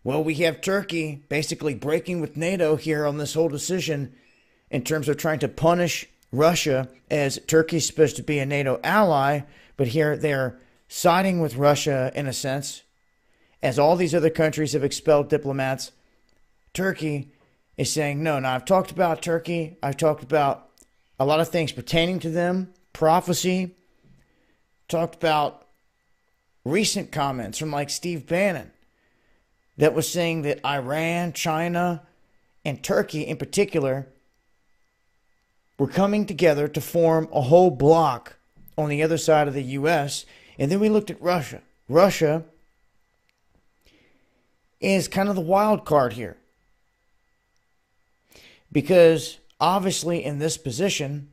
Well, we have Turkey basically breaking with NATO here on this whole decision in terms of trying to punish Russia, as Turkey's supposed to be a NATO ally, but here they're siding with Russia in a sense. As all these other countries have expelled diplomats, Turkey is saying, no, now I've talked about Turkey. I've talked about a lot of things pertaining to them, prophecy, talked about recent comments from like Steve Bannon that was saying that Iran, China, and Turkey in particular were coming together to form a whole bloc on the other side of the U.S. And then we looked at Russia. Russia is kind of the wild card here, because obviously in this position,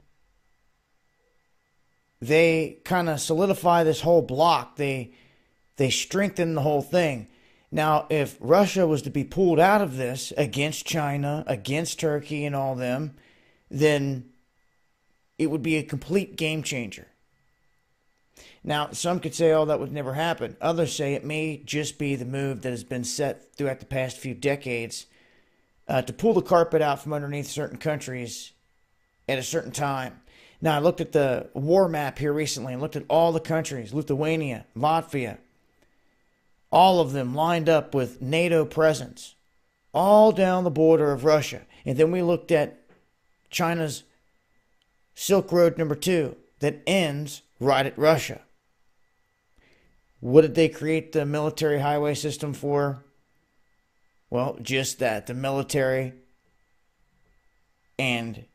they kind of solidify this whole block. They strengthen the whole thing. Now, if Russia was to be pulled out of this against China, against Turkey and all them, then it would be a complete game changer. Now, some could say, oh, that would never happen. Others say it may just be the move that has been set throughout the past few decades to pull the carpet out from underneath certain countries at a certain time. Now, I looked at the war map here recently and looked at all the countries, Lithuania, Latvia, all of them lined up with NATO presence, all down the border of Russia. And then we looked at China's Silk Road number 2 that ends right at Russia. What did they create the military highway system for? Well, just that, the military and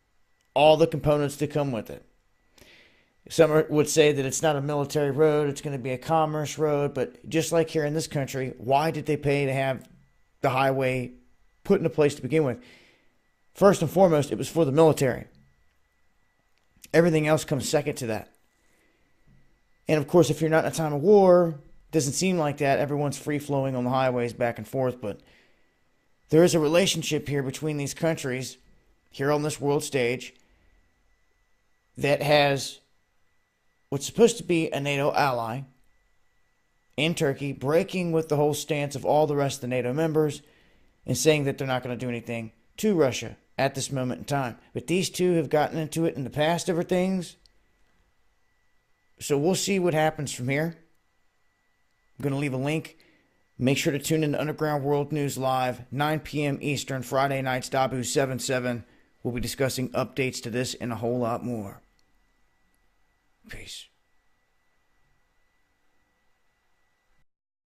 all the components that come with it. Some would say that it's not a military road, it's going to be a commerce road, but just like here in this country, why did they pay to have the highway put into place to begin with? First and foremost, it was for the military. Everything else comes second to that. And of course, if you're not in a time of war, it doesn't seem like that. Everyone's free-flowing on the highways back and forth, but there is a relationship here between these countries here on this world stage that has what's supposed to be a NATO ally in Turkey breaking with the whole stance of all the rest of the NATO members and saying that they're not going to do anything to Russia at this moment in time. But these two have gotten into it in the past over things. So we'll see what happens from here. I'm going to leave a link. Make sure to tune in to Underground World News Live, 9 p.m. Eastern, Friday nights, Dabu 7/7. We'll be discussing updates to this and a whole lot more. Peace.